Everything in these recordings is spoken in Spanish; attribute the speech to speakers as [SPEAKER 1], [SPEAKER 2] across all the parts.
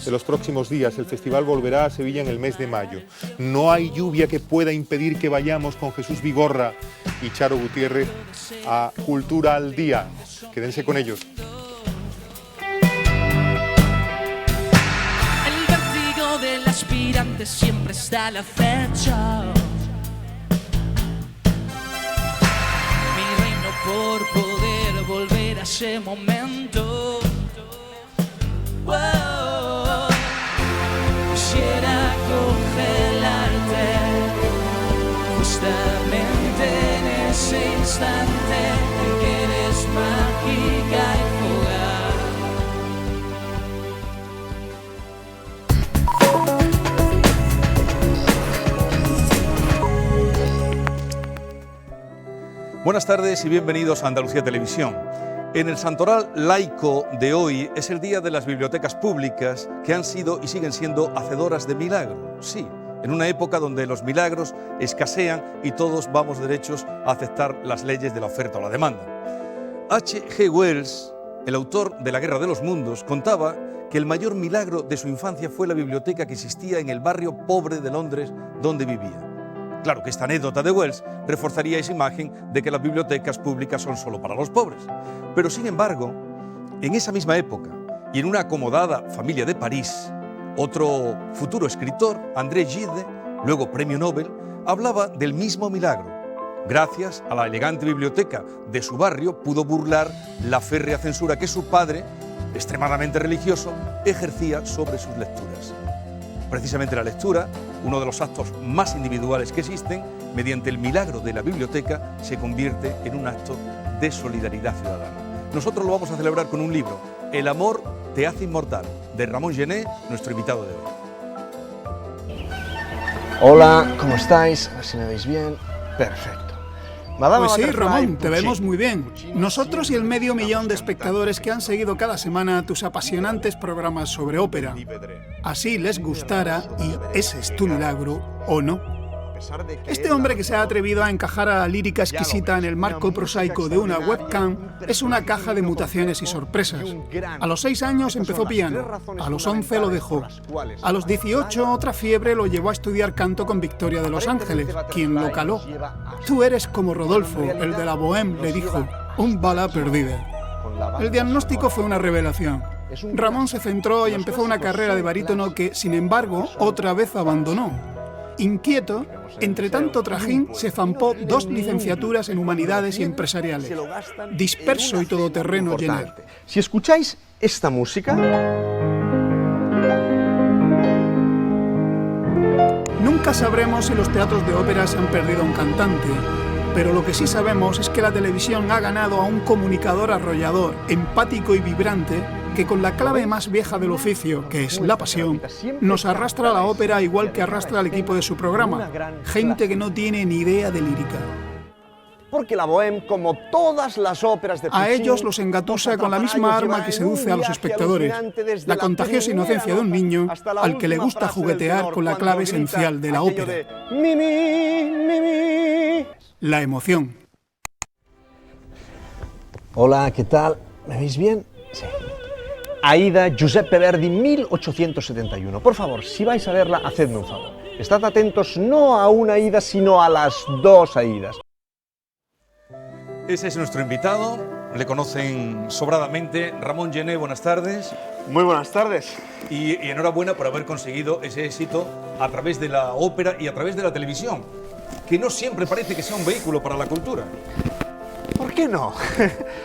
[SPEAKER 1] de los próximos días. El festival volverá a Sevilla en el mes de mayo. No hay lluvia que pueda impedir que vayamos con Jesús Vigorra y Charo Gutiérrez a Cultura al Día. Quédense con ellos.
[SPEAKER 2] El vértigo del aspirante siempre está al acecho. Mi reino por poder volver a ese momento. Wow. Quisiera congelarte justamente en ese instante en que eres mágica y
[SPEAKER 3] Buenas tardes y bienvenidos a Andalucía Televisión. En el santoral laico de hoy es el día de las bibliotecas públicas que han sido y siguen siendo hacedoras de milagros. Sí, en una época donde los milagros escasean y todos vamos derechos a aceptar las leyes de la oferta o la demanda. H.G. Wells, el autor de La Guerra de los Mundos, contaba que el mayor milagro de su infancia fue la biblioteca que existía en el barrio pobre de Londres donde vivía. Claro que esta anécdota de Wells reforzaría esa imagen de que las bibliotecas públicas son solo para los pobres. Pero sin embargo, en esa misma época y en una acomodada familia de París, otro futuro escritor, André Gide, luego premio Nobel, hablaba del mismo milagro. Gracias a la elegante biblioteca de su barrio pudo burlar la férrea censura que su padre, extremadamente religioso, ejercía sobre sus lecturas. Precisamente la lectura, uno de los actos más individuales que existen, mediante el milagro de la biblioteca, se convierte en un acto de solidaridad ciudadana. Nosotros lo vamos a celebrar con un libro, El amor te hace inmortal, de Ramón Gené, nuestro invitado de hoy.
[SPEAKER 4] Hola, ¿cómo estáis? A ver si me veis bien. Perfecto.
[SPEAKER 5] Pues sí, Ramón, te vemos muy bien. Nosotros y el 500.000 de espectadores que han seguido cada semana tus apasionantes programas sobre ópera. Así les gustara, y ese es tu milagro, ¿o no? Este hombre que se ha atrevido a encajar a la lírica exquisita en el marco prosaico de una webcam es una caja de mutaciones y sorpresas. A los 6 años empezó piano, a los 11 lo dejó. A los 18 otra fiebre lo llevó a estudiar canto con Victoria de Los Ángeles, quien lo caló. Tú eres como Rodolfo, el de la Bohème, le dijo, un bala perdida. El diagnóstico fue una revelación. Ramón se centró y empezó una carrera de barítono que, sin embargo, otra vez abandonó. Inquieto, entre tanto trajín, se zampó 2 licenciaturas en Humanidades y Empresariales. Disperso y todoterreno Jenner.
[SPEAKER 4] Si escucháis esta música...
[SPEAKER 5] Nunca sabremos si los teatros de ópera se han perdido un cantante, pero lo que sí sabemos es que la televisión ha ganado a un comunicador arrollador, empático y vibrante, que con la clave más vieja del oficio, que es la pasión, nos arrastra a la ópera igual que arrastra al equipo de su programa, gente que no tiene ni idea de lírica.
[SPEAKER 4] Porque la Bohème, como todas las óperas de Puccini,
[SPEAKER 5] a ellos los engatusa con la misma arma que seduce a los espectadores, la contagiosa inocencia de un niño al que le gusta juguetear con la clave esencial de la ópera. La emoción.
[SPEAKER 4] Hola, ¿qué tal? ¿Me veis bien? Sí. Aida, Giuseppe Verdi, 1871. Por favor, si vais a verla, hacedme un favor. Estad atentos no a una Aida, sino a las 2 Aidas.
[SPEAKER 3] Ese es nuestro invitado, le conocen sobradamente. Ramón Gené, buenas tardes.
[SPEAKER 6] Muy buenas tardes.
[SPEAKER 3] Y enhorabuena por haber conseguido ese éxito a través de la ópera y a través de la televisión, que no siempre parece que sea un vehículo para la cultura.
[SPEAKER 6] ¿Por qué no?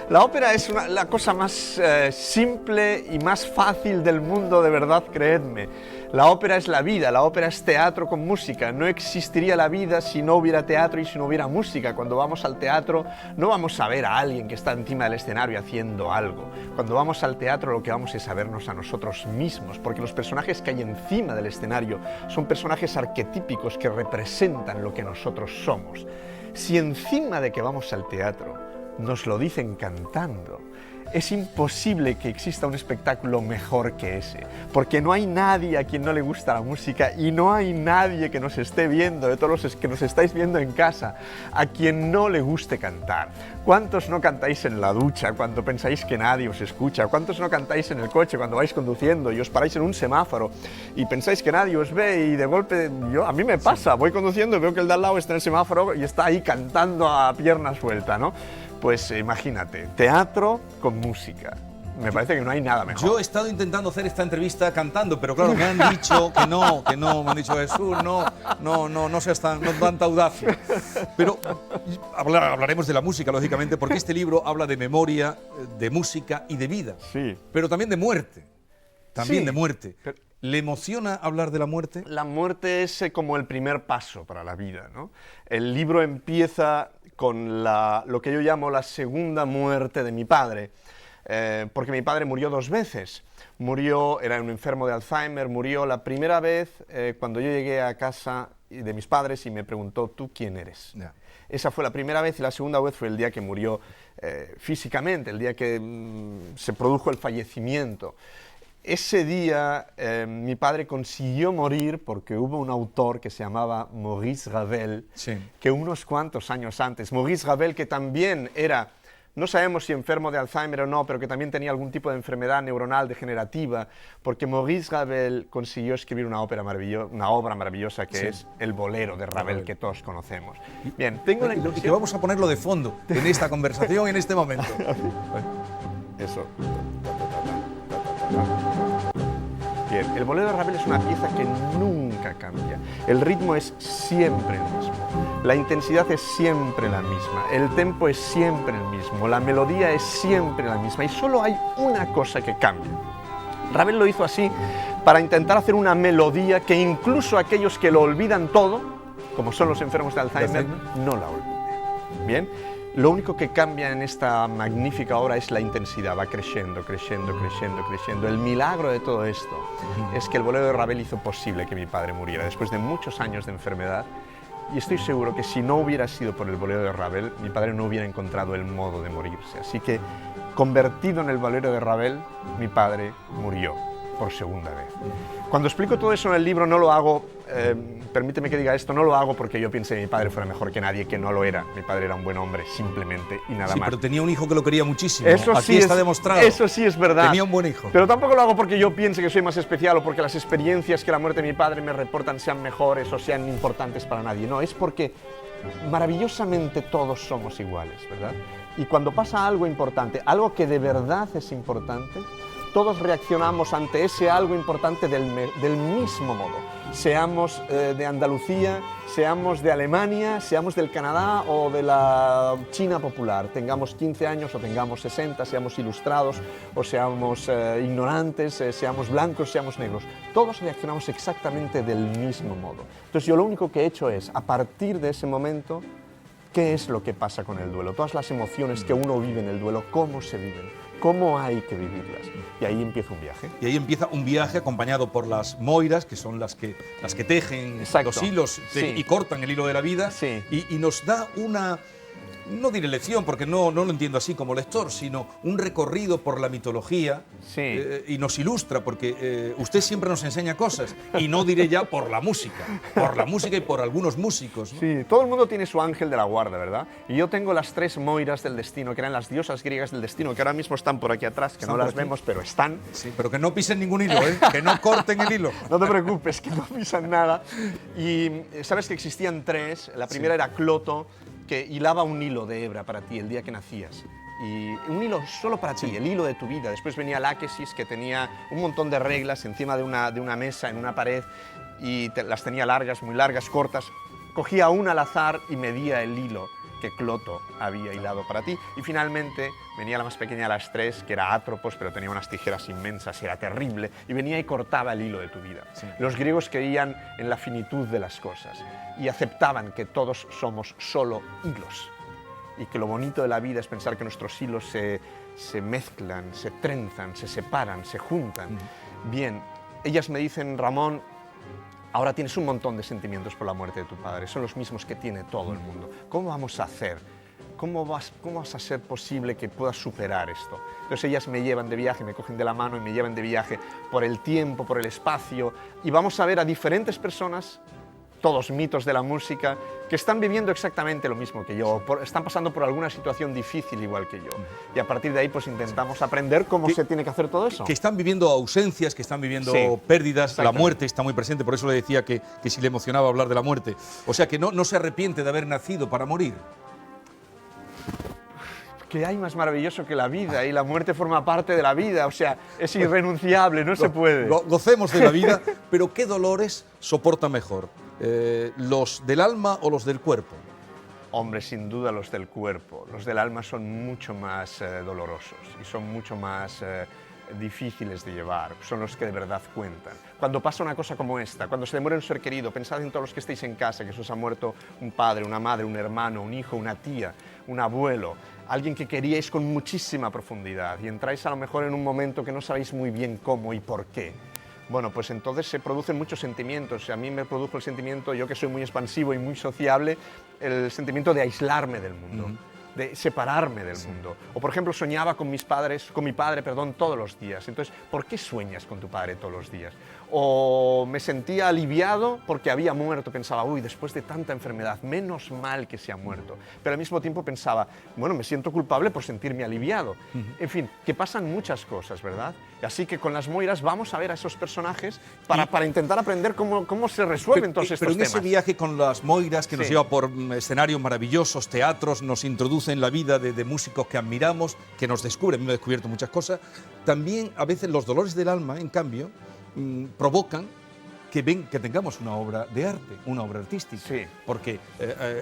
[SPEAKER 6] La ópera es la cosa más simple y más fácil del mundo, de verdad, creedme. La ópera es la vida, la ópera es teatro con música. No existiría la vida si no hubiera teatro y si no hubiera música. Cuando vamos al teatro no vamos a ver a alguien que está encima del escenario haciendo algo. Cuando vamos al teatro lo que vamos es a vernos a nosotros mismos, porque los personajes que hay encima del escenario son personajes arquetípicos que representan lo que nosotros somos. Si encima de que vamos al teatro nos lo dicen cantando, es imposible que exista un espectáculo mejor que ese, porque no hay nadie a quien no le gusta la música y no hay nadie que nos esté viendo, de todos los que nos estáis viendo en casa, a quien no le guste cantar. ¿Cuántos no cantáis en la ducha cuando pensáis que nadie os escucha? ¿Cuántos no cantáis en el coche cuando vais conduciendo y os paráis en un semáforo y pensáis que nadie os ve y de golpe, a mí me pasa, voy conduciendo y veo que el de al lado está en el semáforo y está ahí cantando a pierna suelta, ¿no? Pues imagínate, teatro con música. Me parece que no hay nada mejor.
[SPEAKER 3] Yo he estado intentando hacer esta entrevista cantando, pero claro, me han dicho que no, me han dicho Jesús, no seas no tanta audacia. Pero hablaremos de la música, lógicamente, porque este libro habla de memoria, de música y de vida.
[SPEAKER 6] Sí.
[SPEAKER 3] Pero también de muerte. También
[SPEAKER 6] Sí,
[SPEAKER 3] de muerte.
[SPEAKER 6] pero-
[SPEAKER 3] ¿Le emociona hablar de la muerte?
[SPEAKER 6] La muerte es como el primer paso para la vida, ¿no? El libro empieza con lo que yo llamo la segunda muerte de mi padre, porque mi padre murió 2 veces. Era un enfermo de Alzheimer, murió la primera vez cuando yo llegué a casa de mis padres y me preguntó, ¿tú quién eres?
[SPEAKER 3] Ya.
[SPEAKER 6] Esa fue la primera vez y la segunda vez fue el día que murió físicamente, el día que se produjo el fallecimiento. Ese día mi padre consiguió morir porque hubo un autor que se llamaba Maurice Ravel,
[SPEAKER 3] Sí.
[SPEAKER 6] que unos cuantos años antes, Maurice Ravel, que también era, no sabemos si enfermo de Alzheimer o no, pero que también tenía algún tipo de enfermedad neuronal degenerativa, porque Maurice Ravel consiguió escribir una obra maravillosa que
[SPEAKER 3] Sí.
[SPEAKER 6] es El bolero de Ravel,
[SPEAKER 3] Ravel.
[SPEAKER 6] que todos conocemos. Bien, tengo la
[SPEAKER 3] Y que
[SPEAKER 6] impresión...
[SPEAKER 3] vamos a ponerlo de fondo en esta conversación, en este momento.
[SPEAKER 6] Eso. Bien, el bolero de Ravel es una pieza que nunca cambia. El ritmo es siempre el mismo. La intensidad es siempre la misma. El tempo es siempre el mismo. La melodía es siempre la misma. Y solo hay una cosa que cambia. Ravel lo hizo así para intentar hacer una melodía que incluso aquellos que lo olvidan todo, como son los enfermos de Alzheimer, no la olviden. Bien. Lo único que cambia en esta magnífica obra es la intensidad, va creciendo, creciendo, creciendo, creciendo. El milagro de todo esto es que el bolero de Ravel hizo posible que mi padre muriera después de muchos años de enfermedad, y estoy seguro que si no hubiera sido por el bolero de Ravel, mi padre no hubiera encontrado el modo de morirse. Así que, convertido en el bolero de Ravel, mi padre murió por segunda vez. Cuando explico todo eso en el libro no lo hago, permíteme que diga esto, no lo hago porque yo piense que mi padre fuera mejor que nadie, que no lo era. Mi padre era un buen hombre, simplemente, y nada
[SPEAKER 3] Sí,
[SPEAKER 6] más.
[SPEAKER 3] pero tenía un hijo que lo quería muchísimo.
[SPEAKER 6] Eso
[SPEAKER 3] Aquí
[SPEAKER 6] sí
[SPEAKER 3] está
[SPEAKER 6] es,
[SPEAKER 3] demostrado.
[SPEAKER 6] Eso sí es verdad.
[SPEAKER 3] Tenía un buen hijo.
[SPEAKER 6] Pero tampoco lo hago porque yo piense que soy más especial o porque las experiencias que la muerte de mi padre me reportan sean mejores o sean importantes para nadie. No, es porque maravillosamente todos somos iguales, ¿verdad? Y cuando pasa algo importante, algo que de verdad es importante, todos reaccionamos ante ese algo importante del mismo modo. Seamos de Andalucía, seamos de Alemania, seamos del Canadá o de la China popular, tengamos 15 años o tengamos 60, seamos ilustrados o seamos ignorantes, seamos blancos, seamos negros. Todos reaccionamos exactamente del mismo modo. Entonces yo lo único que he hecho es, a partir de ese momento, ¿qué es lo que pasa con el duelo? Todas las emociones que uno vive en el duelo, ¿cómo se viven? ¿Cómo hay que vivirlas? Y ahí empieza un viaje.
[SPEAKER 3] Y ahí empieza un viaje acompañado por las moiras, que son las que tejen
[SPEAKER 6] Exacto.
[SPEAKER 3] los hilos
[SPEAKER 6] Sí.
[SPEAKER 3] y cortan el hilo de la vida.
[SPEAKER 6] Sí.
[SPEAKER 3] Y nos da una, no diré lección, porque no lo entiendo así como lector, sino un recorrido por la mitología.
[SPEAKER 6] Sí.
[SPEAKER 3] Y nos ilustra, porque usted siempre nos enseña cosas, y no diré ya por la música y por algunos músicos, ¿no?
[SPEAKER 6] Sí, todo el mundo tiene su ángel de la guarda, ¿verdad? Y yo tengo las 3 moiras del destino, que eran las diosas griegas del destino, que ahora mismo están por aquí atrás, que
[SPEAKER 3] Están
[SPEAKER 6] no
[SPEAKER 3] por
[SPEAKER 6] las
[SPEAKER 3] aquí.
[SPEAKER 6] vemos, pero están.
[SPEAKER 3] Sí, pero que no pisen ningún hilo, ¿eh? Que no corten el hilo.
[SPEAKER 6] No te preocupes, que no pisan nada. Y sabes que existían 3. La primera era Cloto, que hilaba un hilo de hebra para ti el día que nacías. Y un hilo solo para ti, el hilo de tu vida. Después venía Láquesis, que tenía un montón de reglas encima de una mesa, en una pared, y las tenía largas, muy largas, cortas. Cogía una al azar y medía el hilo que Cloto había hilado para ti. Y finalmente venía la más pequeña de las 3, que era Atropos, pero tenía unas tijeras inmensas y era terrible, y venía y cortaba el hilo de tu vida.
[SPEAKER 3] Sí.
[SPEAKER 6] Los griegos creían en la finitud de las cosas y aceptaban que todos somos solo hilos, y que lo bonito de la vida es pensar que nuestros hilos se mezclan, se trenzan, se separan, se juntan. Bien, ellas me dicen, Ramón, ahora tienes un montón de sentimientos por la muerte de tu padre, son los mismos que tiene todo el mundo. ¿Cómo vamos a hacer ¿cómo vas a ser posible que puedas superar esto? Entonces ellas me llevan de viaje, me cogen de la mano y me llevan de viaje por el tiempo, por el espacio, y vamos a ver a diferentes personas, todos mitos de la música, que están viviendo exactamente lo mismo que yo, están pasando por alguna situación difícil igual que yo. Y a partir de ahí pues intentamos aprender cómo se tiene que hacer todo eso.
[SPEAKER 3] Que están viviendo ausencias, que están viviendo pérdidas, la muerte está muy presente, por eso le decía que si le emocionaba hablar de la muerte. O sea que no se arrepiente de haber nacido para morir.
[SPEAKER 6] ¿Qué hay más maravilloso que la vida? Y la muerte forma parte de la vida, o sea, es irrenunciable, no se puede.
[SPEAKER 3] Gocemos de la vida, pero ¿qué dolores soporta mejor? ¿Los del alma o los del cuerpo?
[SPEAKER 6] Hombre, sin duda los del cuerpo. Los del alma son mucho más dolorosos y son mucho más difíciles de llevar, son los que de verdad cuentan. Cuando pasa una cosa como esta, cuando se le muere un ser querido, pensad en todos los que estéis en casa, que se os ha muerto un padre, una madre, un hermano, un hijo, una tía, un abuelo, alguien que queríais con muchísima profundidad y entráis a lo mejor en un momento que no sabéis muy bien cómo y por qué. Bueno, pues entonces se producen muchos sentimientos. A mí me produjo el sentimiento, yo que soy muy expansivo y muy sociable, el sentimiento de aislarme del mundo. De separarme del mundo. O por ejemplo soñaba con mi padre, todos los días. Entonces, ¿por qué sueñas con tu padre todos los días? O me sentía aliviado porque había muerto, pensaba, uy, después de tanta enfermedad, menos mal que se ha muerto. Pero al mismo tiempo pensaba, bueno, me siento culpable por sentirme aliviado. En fin, que pasan muchas cosas, ¿verdad? Así que con las Moiras vamos a ver a esos personajes para intentar aprender cómo se resuelven todos estos temas.
[SPEAKER 3] Pero en ese viaje con las Moiras, que nos lleva por escenarios maravillosos, teatros, nos introduce en la vida de músicos que admiramos, que nos descubren, a mí me he descubierto muchas cosas, también a veces los dolores del alma, en cambio, provocan que tengamos una obra de arte, una obra artística.
[SPEAKER 6] Sí.
[SPEAKER 3] Porque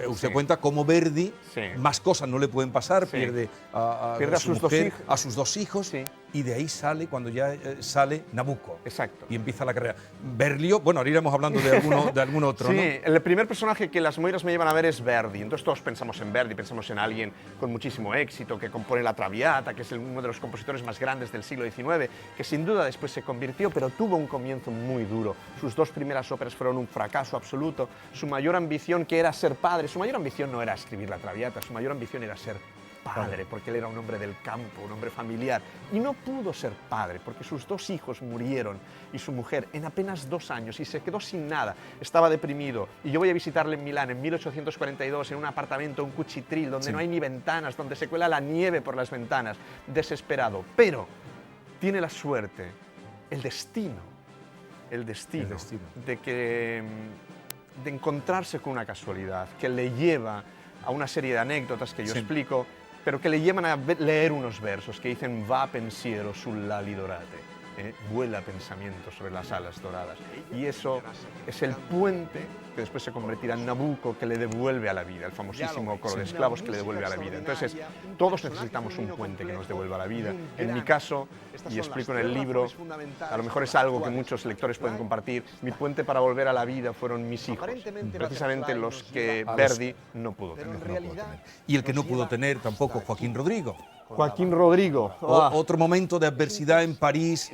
[SPEAKER 3] usted cuenta cómo Verdi, más cosas no le pueden pasar, pierde a sus dos hijos, y de ahí sale, cuando ya sale Nabucco.
[SPEAKER 6] Exacto.
[SPEAKER 3] Y empieza la carrera. Berlioz, bueno, ahora iremos hablando de algún otro,
[SPEAKER 6] sí,
[SPEAKER 3] ¿no?
[SPEAKER 6] El primer personaje que las Moiras me llevan a ver es Verdi. Entonces todos pensamos en Verdi, pensamos en alguien con muchísimo éxito, que compone la Traviata, que es uno de los compositores más grandes del siglo XIX, que sin duda después se convirtió, pero tuvo un comienzo muy duro. Sus dos primeras óperas fueron un fracaso absoluto. Su mayor ambición, que era ser padre, su mayor ambición no era escribir la Traviata, su mayor ambición era ser padre, porque él era un hombre del campo, un hombre familiar, y no pudo ser padre porque sus dos hijos murieron y su mujer en apenas 2 años, y se quedó sin nada, estaba deprimido. Y yo voy a visitarle en Milán en 1842 en un apartamento, un cuchitril, donde no hay ni ventanas, donde se cuela la nieve por las ventanas, desesperado. Pero tiene la suerte, el destino de encontrarse con una casualidad que le lleva a una serie de anécdotas que yo explico, pero que le llevan a leer unos versos que dicen va pensiero sull'ali dorate, vuela pensamiento sobre las alas doradas. Y eso es el puente que después se convertirá en Nabucco, que le devuelve a la vida, el famosísimo coro de esclavos que le devuelve a la vida. Entonces, todos necesitamos un puente que nos devuelva a la vida. En mi caso, y explico en el libro, a lo mejor es algo que muchos lectores pueden compartir, mi puente para volver a la vida fueron mis hijos, precisamente los que Verdi no pudo tener.
[SPEAKER 3] Y el que no pudo tener tampoco Joaquín Rodrigo.
[SPEAKER 6] Joaquín Rodrigo.
[SPEAKER 3] Otro momento de adversidad en París,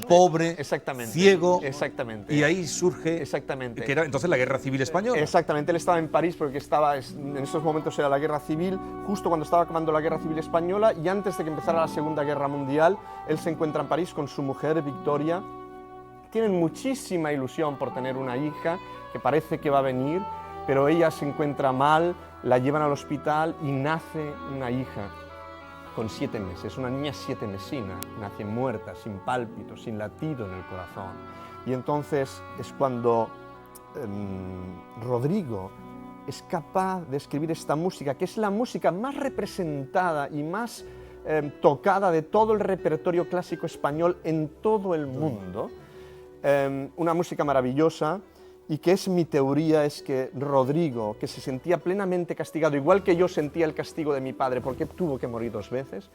[SPEAKER 3] pobre, ciego, y ahí surge, que era entonces la Guerra Civil Española.
[SPEAKER 6] Exactamente, él estaba en París porque en esos momentos era la Guerra Civil, justo cuando estaba acabando la Guerra Civil Española, y antes de que empezara la Segunda Guerra Mundial, él se encuentra en París con su mujer, Victoria. Tienen muchísima ilusión por tener una hija, que parece que va a venir, pero ella se encuentra mal, la llevan al hospital y nace una hija con 7 meses, una niña 7 mesina, nace muerta, sin pálpito, sin latido en el corazón. Y entonces es cuando Rodrigo es capaz de escribir esta música, que es la música más representada y más tocada de todo el repertorio clásico español en todo el mundo. Una música maravillosa, y que es mi teoría, es que Rodrigo, que se sentía plenamente castigado, igual que yo sentía el castigo de mi padre, porque tuvo que morir 2 veces,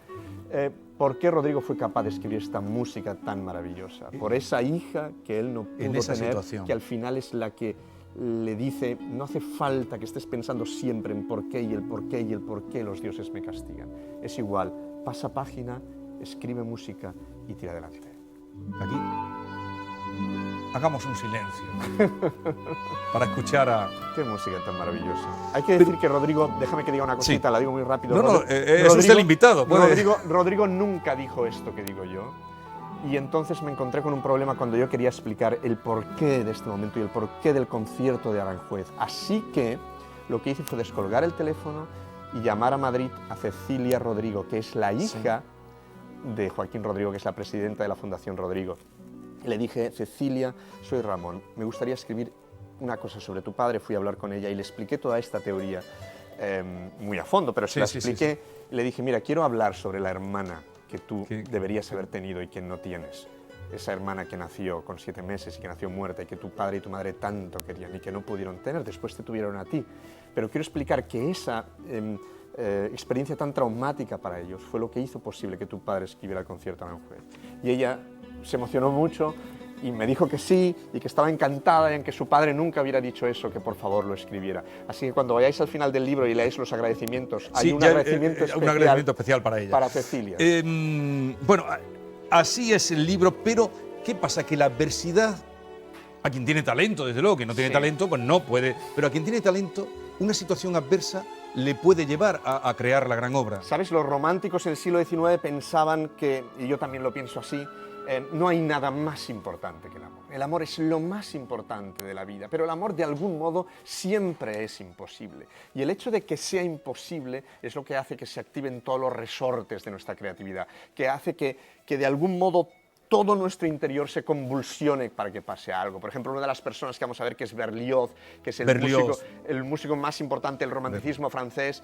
[SPEAKER 6] ¿por qué Rodrigo fue capaz de escribir esta música tan maravillosa? Por esa hija que él no pudo tener, que al final es la que le dice, no hace falta que estés pensando siempre en por qué y el por qué y el por qué los dioses me castigan. Es igual, pasa página, escribe música y tira adelante.
[SPEAKER 3] Aquí. hagamos un silencio para escuchar a...
[SPEAKER 6] Qué música tan maravillosa. Hay que decir que Rodrigo, déjame que diga una cosita, la digo muy rápido.
[SPEAKER 3] Es usted el invitado.
[SPEAKER 6] Rodrigo nunca dijo esto que digo yo. Y entonces me encontré con un problema cuando yo quería explicar el porqué de este momento y el porqué del concierto de Aranjuez. Así que lo que hice fue descolgar el teléfono y llamar a Madrid a Cecilia Rodrigo, que es la hija de Joaquín Rodrigo, que es la presidenta de la Fundación Rodrigo. Y le dije: Cecilia, soy Ramón, me gustaría escribir una cosa sobre tu padre. Fui a hablar con ella y le expliqué toda esta teoría muy a fondo, pero se la expliqué. Y le dije: mira, quiero hablar sobre la hermana que tú deberías haber tenido y que no tienes. Esa hermana que nació con 7 meses y que nació muerta y que tu padre y tu madre tanto querían y que no pudieron tener, después te tuvieron a ti. Pero quiero explicar que esa experiencia tan traumática para ellos fue lo que hizo posible que tu padre escribiera el concierto Aranjuez. Y ella se emocionó mucho y me dijo que sí y que estaba encantada en que su padre nunca hubiera dicho eso, que por favor lo escribiera. Así que cuando vayáis al final del libro y leáis los agradecimientos, hay un agradecimiento
[SPEAKER 3] especial para ella.
[SPEAKER 6] Para Cecilia.
[SPEAKER 3] Bueno, así es el libro, pero ¿qué pasa? Que la adversidad, a quien tiene talento, desde luego, que no tiene talento, pues no puede, pero a quien tiene talento, una situación adversa le puede llevar a crear la gran obra.
[SPEAKER 6] ¿Sabes? Los románticos en el siglo XIX pensaban que, y yo también lo pienso así, no hay nada más importante que el amor. El amor es lo más importante de la vida, pero el amor de algún modo siempre es imposible. Y el hecho de que sea imposible es lo que hace que se activen todos los resortes de nuestra creatividad, que hace que de algún modo todo nuestro interior se convulsione para que pase algo. Por ejemplo, una de las personas que vamos a ver, que es Berlioz, que es el músico más importante del romanticismo francés,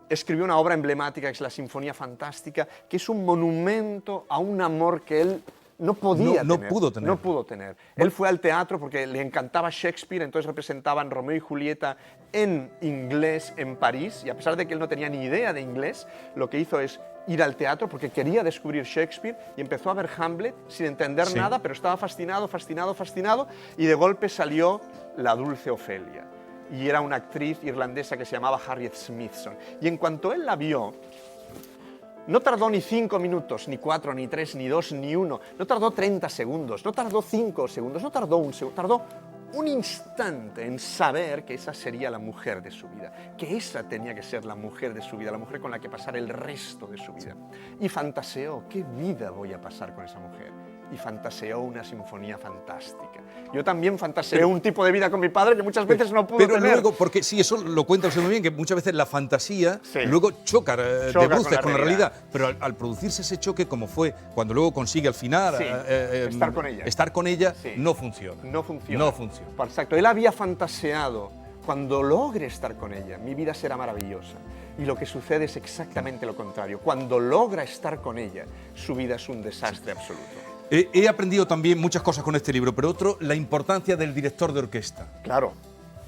[SPEAKER 6] escribió una obra emblemática que es la Sinfonía Fantástica, que es un monumento a un amor que él no podía tener. No pudo tener. Él fue al teatro porque le encantaba Shakespeare, entonces representaban Romeo y Julieta en inglés en París, y a pesar de que él no tenía ni idea de inglés, lo que hizo es ir al teatro porque quería descubrir Shakespeare y empezó a ver Hamlet sin entender nada, pero estaba fascinado, y de golpe salió la dulce Ofelia. Y era una actriz irlandesa que se llamaba Harriet Smithson. Y en cuanto él la vio, no tardó ni 5 minutos, ni 4, ni 3, ni 2, ni 1. No tardó 30 segundos, no tardó 5 segundos, no tardó 1 segundo, tardó un instante en saber que esa sería la mujer de su vida, que esa tenía que ser la mujer de su vida, la mujer con la que pasar el resto de su vida. Y fantaseó, ¿qué vida voy a pasar con esa mujer? Y fantaseó una sinfonía fantástica. Yo también fantaseé un tipo de vida con mi padre que muchas veces no pude tener.
[SPEAKER 3] Luego, porque sí, eso lo cuenta usted muy bien, que muchas veces la fantasía luego choca de bruces con la realidad. Pero al producirse ese choque, como fue cuando luego consigue al final estar con ella, no funciona.
[SPEAKER 6] No funciona. Exacto. Él había fantaseado: cuando logre estar con ella, mi vida será maravillosa. Y lo que sucede es exactamente lo contrario. Cuando logra estar con ella, su vida es un desastre absoluto.
[SPEAKER 3] He aprendido también muchas cosas con este libro, pero otro, la importancia del director de orquesta.
[SPEAKER 6] Claro.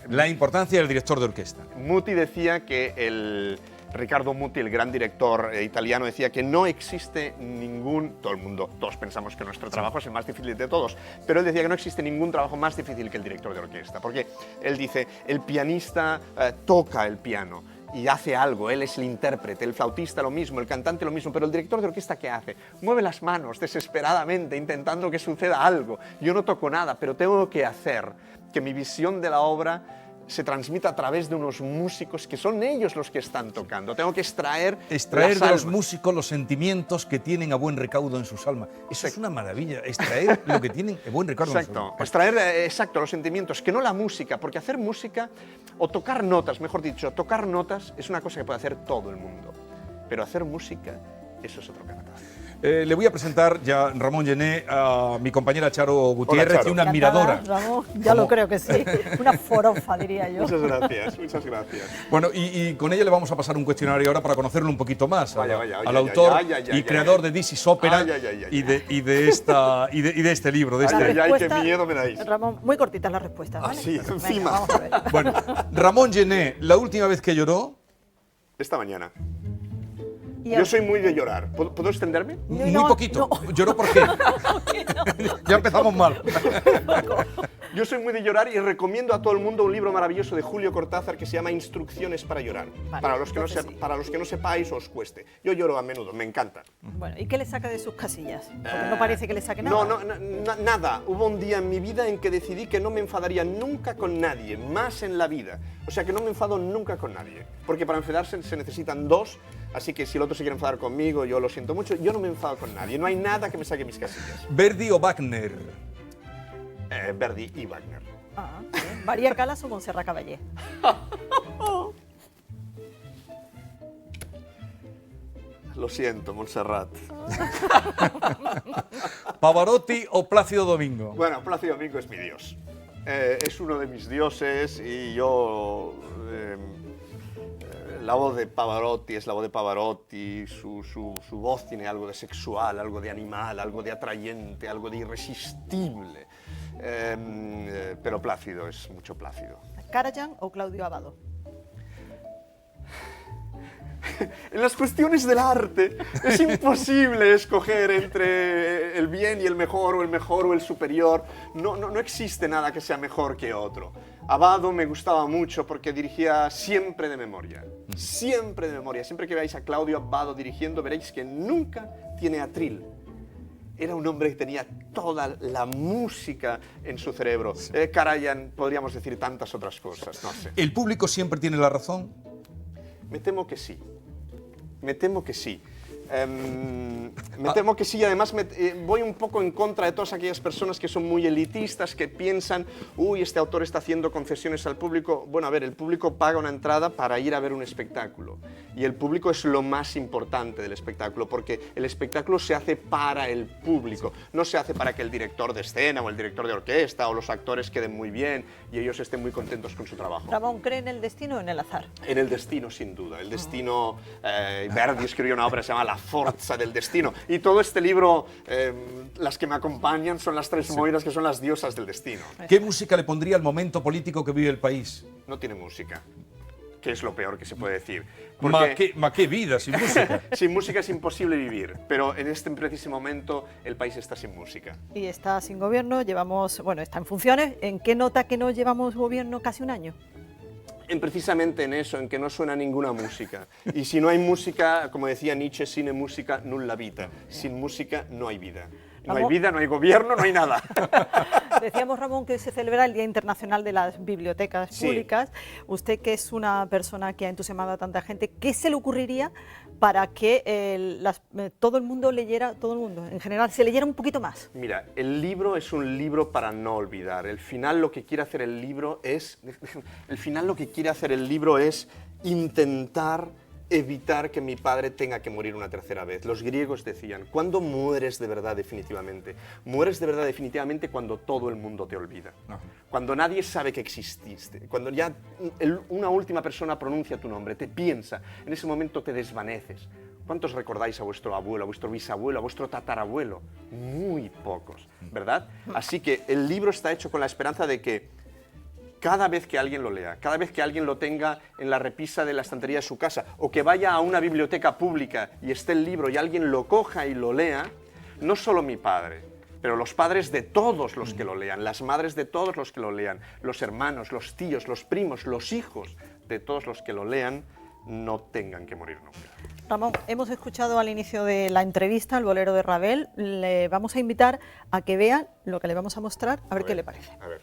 [SPEAKER 3] La importancia del director de orquesta.
[SPEAKER 6] Muti decía que Riccardo Muti, el gran director italiano, decía que no existe ningún... Todos pensamos que nuestro trabajo es el más difícil de todos, pero él decía que no existe ningún trabajo más difícil que el director de orquesta, porque él dice, el pianista toca el piano y hace algo, él es el intérprete, el flautista lo mismo, el cantante lo mismo, pero el director de orquesta, ¿qué hace? Mueve las manos desesperadamente intentando que suceda algo. Yo no toco nada, pero tengo que hacer que mi visión de la obra se transmite a través de unos músicos que son ellos los que están tocando. Tengo que extraer
[SPEAKER 3] de los músicos los sentimientos que tienen a buen recaudo en sus almas. Eso es una maravilla, extraer lo que tienen a buen recaudo en sus almas.
[SPEAKER 6] Extraer, los sentimientos, que no la música, porque hacer música, o tocar notas, mejor dicho, tocar notas es una cosa que puede hacer todo el mundo, pero hacer música, eso es otro cantar.
[SPEAKER 3] Le voy a presentar ya, Ramón Gené, a mi compañera Charo Gutiérrez. Hola, Charo. Y una admiradora.
[SPEAKER 7] Ramón, ya lo creo que sí. Una forofa, diría yo.
[SPEAKER 6] Muchas gracias, muchas gracias.
[SPEAKER 3] Bueno, y con ella le vamos a pasar un cuestionario ahora para conocerlo un poquito más. Al autor y creador de This Is Opera y de este libro.
[SPEAKER 6] Qué miedo me dais.
[SPEAKER 7] Ramón, muy cortitas las respuestas, ¿vale?
[SPEAKER 6] Sí, encima.
[SPEAKER 7] Vamos a ver.
[SPEAKER 3] Bueno, Ramón Gené, la última vez que lloró...
[SPEAKER 6] Esta mañana. Yo soy muy de llorar. ¿Puedo extenderme?
[SPEAKER 3] Muy poquito. ¿Lloró por qué? Ya empezamos mal.
[SPEAKER 6] Yo soy muy de llorar y recomiendo a todo el mundo un libro maravilloso de Julio Cortázar que se llama Instrucciones para llorar.
[SPEAKER 7] Vale,
[SPEAKER 6] para los que no sepáis o os cueste. Yo lloro a menudo, me encanta.
[SPEAKER 7] Bueno, ¿y qué le saca de sus casillas? Porque no parece que le saque nada.
[SPEAKER 6] Nada. Hubo un día en mi vida en que decidí que no me enfadaría nunca con nadie, más en la vida. O sea, que no me enfado nunca con nadie. Porque para enfadarse se necesitan dos, así que si el otro se quiere enfadar conmigo, yo lo siento mucho. Yo no me enfado con nadie, no hay nada que me saque mis casillas.
[SPEAKER 3] ¿Verdi o Wagner?
[SPEAKER 6] Verdi y Wagner.
[SPEAKER 7] Ah, bien. ¿María Calas o Montserrat Caballé?
[SPEAKER 6] Lo siento, Montserrat.
[SPEAKER 3] ¿Pavarotti o Plácido Domingo?
[SPEAKER 6] Bueno, Plácido Domingo es mi dios. Es uno de mis dioses y yo... la voz de Pavarotti es la voz de Pavarotti, su voz tiene algo de sexual, algo de animal, algo de atrayente, algo de irresistible. Pero Plácido es mucho Plácido.
[SPEAKER 7] ¿Karajan o Claudio Abbado?
[SPEAKER 6] En las cuestiones del arte es imposible escoger entre el bien y el mejor o el superior. No existe nada que sea mejor que otro. Abbado me gustaba mucho porque dirigía siempre de memoria. Siempre de memoria. Siempre que veáis a Claudio Abbado dirigiendo veréis que nunca tiene atril. Era un hombre que tenía toda la música en su cerebro. Karajan, podríamos decir tantas otras cosas, no sé.
[SPEAKER 3] ¿El público siempre tiene la razón?
[SPEAKER 6] Me temo que sí. Me temo que sí. Me temo que sí, y además voy un poco en contra de todas aquellas personas que son muy elitistas, que piensan, uy, este autor está haciendo concesiones al público. Bueno, a ver, el público paga una entrada para ir a ver un espectáculo, y el público es lo más importante del espectáculo, porque el espectáculo se hace para el público, no se hace para que el director de escena o el director de orquesta o los actores queden muy bien y ellos estén muy contentos con su trabajo.
[SPEAKER 7] ¿Ramón cree en el destino o en el azar?
[SPEAKER 6] En el destino, sin duda. El destino, Verdi escribió una obra que se llama La Forza del Destino. Y todo este libro, las que me acompañan son las tres moiras, que son las diosas del destino.
[SPEAKER 3] ¿Qué música le pondría al momento político que vive el país?
[SPEAKER 6] No tiene música, que es lo peor que se puede decir.
[SPEAKER 3] ¿Qué vida sin música?
[SPEAKER 6] Sin música es imposible vivir, pero en este preciso momento el país está sin música.
[SPEAKER 7] Y está sin gobierno, está en funciones. ¿En qué nota que no llevamos gobierno casi un año?
[SPEAKER 6] Precisamente en eso, en que no suena ninguna música. Y si no hay música, como decía Nietzsche, sine musica nulla vita. Sin música no hay vida. No hay vida, no hay gobierno, no hay nada.
[SPEAKER 7] Decíamos, Ramón, que se celebra el Día Internacional de las Bibliotecas Públicas. Usted, que es una persona que ha entusiasmado a tanta gente, ¿qué se le ocurriría para que todo el mundo leyera, todo el mundo, en general, se leyera un poquito más?
[SPEAKER 6] Mira, el libro es un libro para no olvidar. El final lo que quiere hacer el libro es intentar evitar que mi padre tenga que morir una tercera vez. Los griegos decían, ¿cuándo mueres de verdad definitivamente? Mueres de verdad definitivamente cuando todo el mundo te olvida. Cuando nadie sabe que exististe. Cuando ya una última persona pronuncia tu nombre, te piensa, en ese momento te desvaneces. ¿Cuántos recordáis a vuestro abuelo, a vuestro bisabuelo, a vuestro tatarabuelo? Muy pocos, ¿verdad? Así que el libro está hecho con la esperanza de que cada vez que alguien lo lea, cada vez que alguien lo tenga en la repisa de la estantería de su casa, o que vaya a una biblioteca pública y esté el libro y alguien lo coja y lo lea, no solo mi padre, pero los padres de todos los que lo lean, las madres de todos los que lo lean, los hermanos, los tíos, los primos, los hijos de todos los que lo lean, no tengan que morir nunca.
[SPEAKER 7] Ramón, hemos escuchado al inicio de la entrevista el bolero de Ravel. Le vamos a invitar a que vean lo que le vamos a mostrar, a ver qué le parece.
[SPEAKER 6] A ver.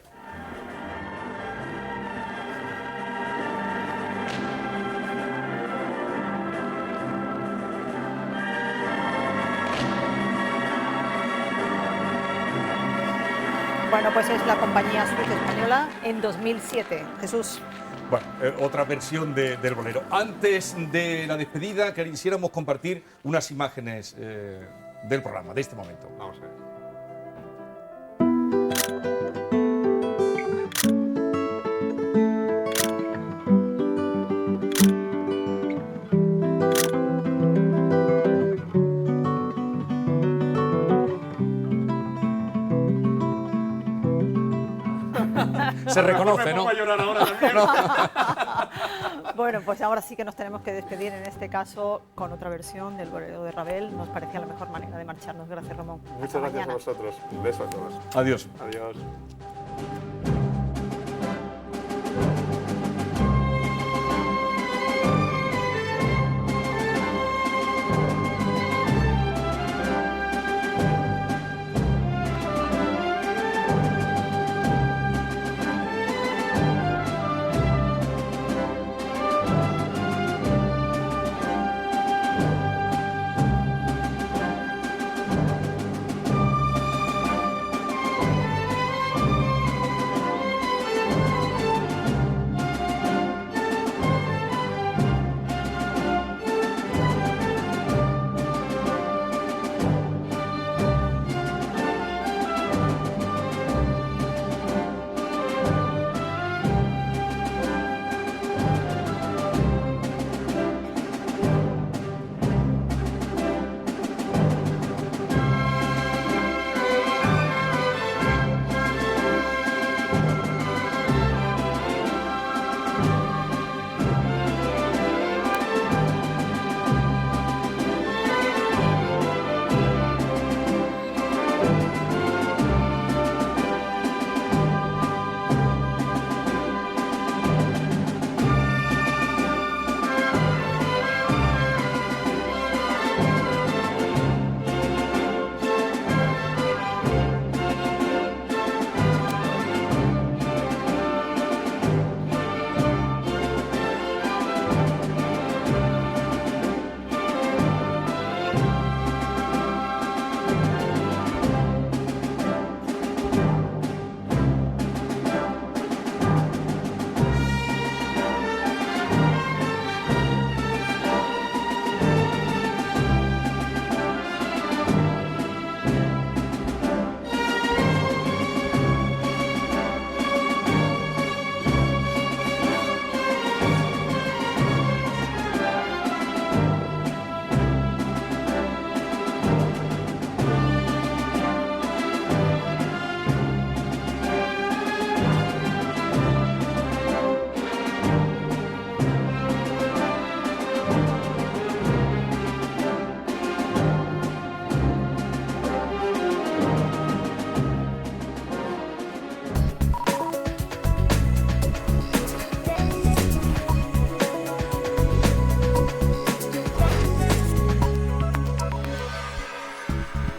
[SPEAKER 7] Bueno, pues es la compañía Suite española en 2007. Jesús.
[SPEAKER 3] Bueno, otra versión del bolero. Antes de la despedida, quisiéramos compartir unas imágenes del programa, de este momento.
[SPEAKER 6] Vamos a ver.
[SPEAKER 3] Se reconoce, ¿no?
[SPEAKER 7] Bueno, pues ahora sí que nos tenemos que despedir, en este caso con otra versión del Bolero de Ravel. Nos parecía la mejor manera de marcharnos. Gracias, Ramón.
[SPEAKER 6] Muchas gracias a vosotros. Un beso a todos.
[SPEAKER 3] Adiós.
[SPEAKER 6] Adiós.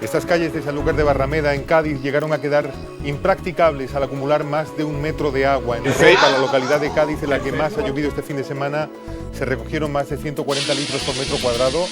[SPEAKER 1] Estas calles de Sanlúcar de Barrameda, en Cádiz, llegaron a quedar impracticables al acumular más de 1 metro de agua. En Ceuta, la localidad de Cádiz en la que más ha llovido este fin de semana, se recogieron más de 140 litros por metro cuadrado.